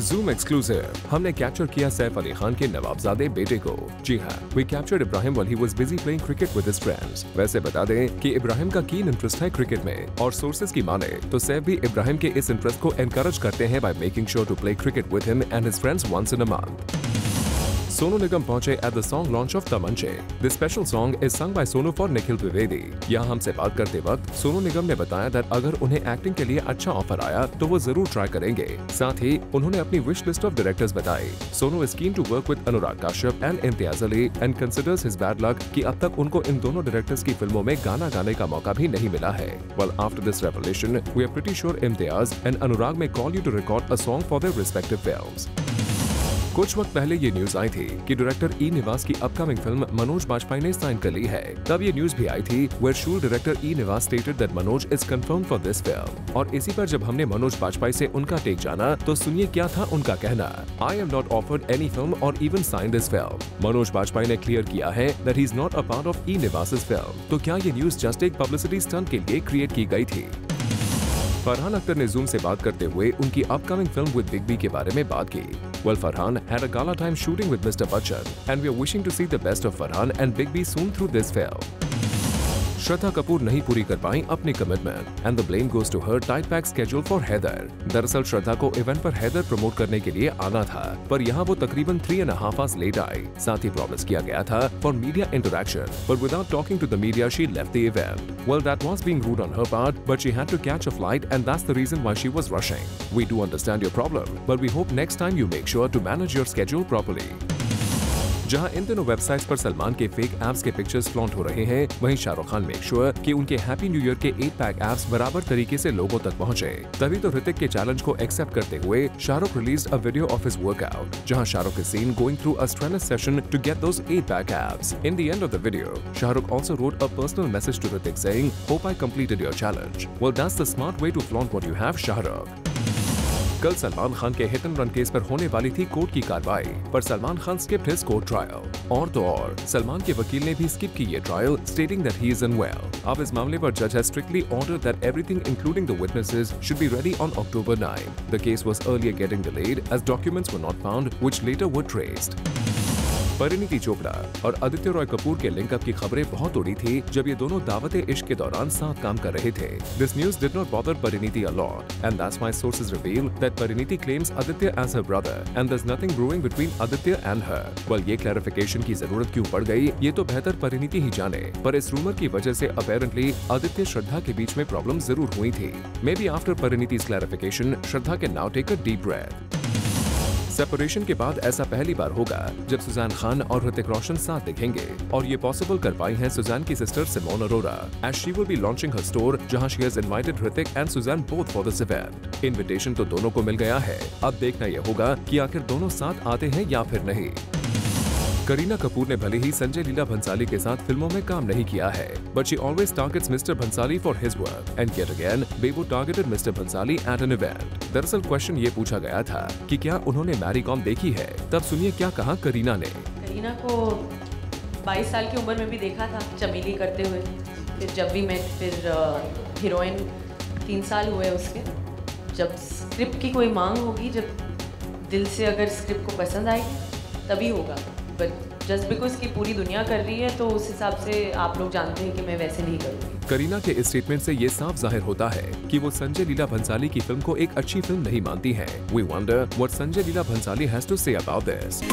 Zoom exclusive, हमने capture किया सैफ अली खान के नवाबजादे बेटे को। जी हाँ, we captured Ibrahim while he was busy playing cricket with his friends। वैसे बता दें कि इब्राहिम का कीन इंटरेस्ट है क्रिकेट में और सोर्सेज की माने तो सैफ भी इब्राहिम के इस इंटरेस्ट को एनकरेज करते हैं by making sure to play cricket with him and his friends once in a month। Sonu Nigam पहुंचे at the song launch of तमंचे। This special song is sung by Sonu for Nikhil Dwivedi. यहाँ हमसे बात करते वक्त सोनू निगम ने बताया that अगर उन्हें एक्टिंग के लिए अच्छा ऑफर आया तो वो जरूर ट्राई करेंगे। साथ ही उन्होंने अपनी विश लिस्ट ऑफ डायरेक्टर्स बताई। Sonu is keen to work with Anurag Kashyap and Imtiaz Ali and considers his bad luck कि अब तक उनको इन दोनों डायरेक्टर्स की फिल्मों में गाना गाने का मौका भी नहीं मिला है। Well, after this revelation, we are pretty sure Imtiaz and Anurag may call you to record a song for their respective films। कुछ वक्त पहले ये न्यूज आई थी कि डायरेक्टर ई निवास की अपकमिंग फिल्म मनोज बाजपेयी ने साइन कर ली है। तब ये न्यूज भी आई थी वेयर शूल डायरेक्टर ई निवास stated that Manoj is confirm for this film. और इसी पर जब हमने मनोज बाजपेयी से उनका टेक जाना तो सुनिए क्या था उनका कहना। I am not offered any film और even sign this film. Manoj Bajpayee ने क्लियर किया है that he is not a part of ई निवास फिल्म। तो क्या ये न्यूज जस्ट एक पब्लिसिटी स्टंट के लिए क्रिएट की गई थी? फरहान अख्तर ने जूम से बात करते हुए उनकी upcoming film with big B के बारे में बात की। Well, Farhan had a gala time shooting with Mr. Bachchan, and we are wishing to see the best of Farhan and Big B soon through this film। Shraddha Kapoor नहीं पूरी कर पाई अपनी commitment and the blame goes to her tight pack schedule for Haider. दरअसल श्रद्धा को event पर Haider promote करने के लिए आना था, पर यहाँ वो तकरीबन 3.5 hours लेट आई। साथ ही प्रॉमिस किया गया था for media interaction, but without talking to the media she left the event. Well, that was being rude on her part, but she had to catch a flight and that's the reason why she was rushing। We do understand your problem, but we hope next time you make sure to manage your schedule properly। जहां इन दिनों websites पर सलमान के fake apps के pictures flaunt हो रहे हैं, वहीं Shahrukh Khan make sure कि उनके हैप्पी न्यू ईयर के 8 पैक एप्स बराबर तरीके से लोगों तक पहुंचे। तभी तो ऋतिक के चैलेंज को एक्सेप्ट करते हुए Shahrukh released a video of his workout, जहां Shahrukh is seen going through a strenuous session to get those 8 pack abs. In the end of the video, Shahrukh also wrote a personal message to Hrithik saying, "Hope I completed your challenge." Well, that's the smart way to flaunt what you have, Shahrukh। कल सलमान खान के hit and run case पर होने वाली थी court की कार्रवाई, पर Salman Khan skipped his court trial. और तो और सलमान के वकील ने भी स्किप की ये trial, stating that he is unwell. अब इस मामले पर जज has strictly ordered that everything including the witnesses should be ready on October 9। The case was earlier getting delayed as documents were not found which later were traced. Parineeti Chopra और आदित्य रॉय कपूर के linkup की खबरें बहुत उड़ी थी जब ये दोनों दावते इश्क के दौरान साथ काम कर रहे थे। This news did not bother Pariniti a lot, and that's why sources reveal that Pariniti claims Aditya as her brother, and there's nothing brewing between Aditya and her। Well, ये क्लैरिफिकेशन की जरूरत क्यों पड़ गई, ये तो बेहतर परिणीति ही जाने, पर इस रूमर की वजह से अपेरेंटली आदित्य श्रद्धा के बीच में प्रॉब्लम जरूर हुई थी। Maybe after Pariniti's clarification, Shraddha can now take a deep breath। Separation के बाद ऐसा पहली बार होगा जब सुजैन खान और ऋतिक रोशन साथ दिखेंगे, और ये पॉसिबल कर पाई हैं सुजैन की sister Simone Arora, as she will be launching her store, जहां she has invited Hrithik and Sussanne both for this event. Invitation तो दोनों को मिल गया है, अब देखना यह होगा कि आखिर दोनों साथ आते हैं या फिर नहीं। करीना कपूर ने भले ही संजय लीला भंसाली के साथ फिल्मों में काम नहीं किया है, but she always targets mister Bhansali for his work, and yet again Bebo targeted mister Bhansali at an event. दरअसल क्वेश्चन ये पूछा गया था कि क्या उन्होंने मैरी कॉम देखी है, तब सुनिए क्या कहा करीना ने। करीना को 22 साल की उम्र में भी देखा था चमेली करते हुए, फिर जब भी मैं फिर हीरोइन 3 साल हुए उसके। जब स्क्रिप्ट की कोई मांग होगी, जब दिल से अगर स्क्रिप्ट को पसंद आएगी तभी होगा, बट जस्ट बिकॉज की पूरी दुनिया कर रही है तो उस हिसाब से आप लोग जानते हैं कि मैं वैसे नहीं करूँगी। करीना के इस स्टेटमेंट से ये साफ जाहिर होता है कि वो संजय लीला भंसाली की फिल्म को एक अच्छी फिल्म नहीं मानती हैं। We wonder what Sanjay Leela Bhansali has to say about this।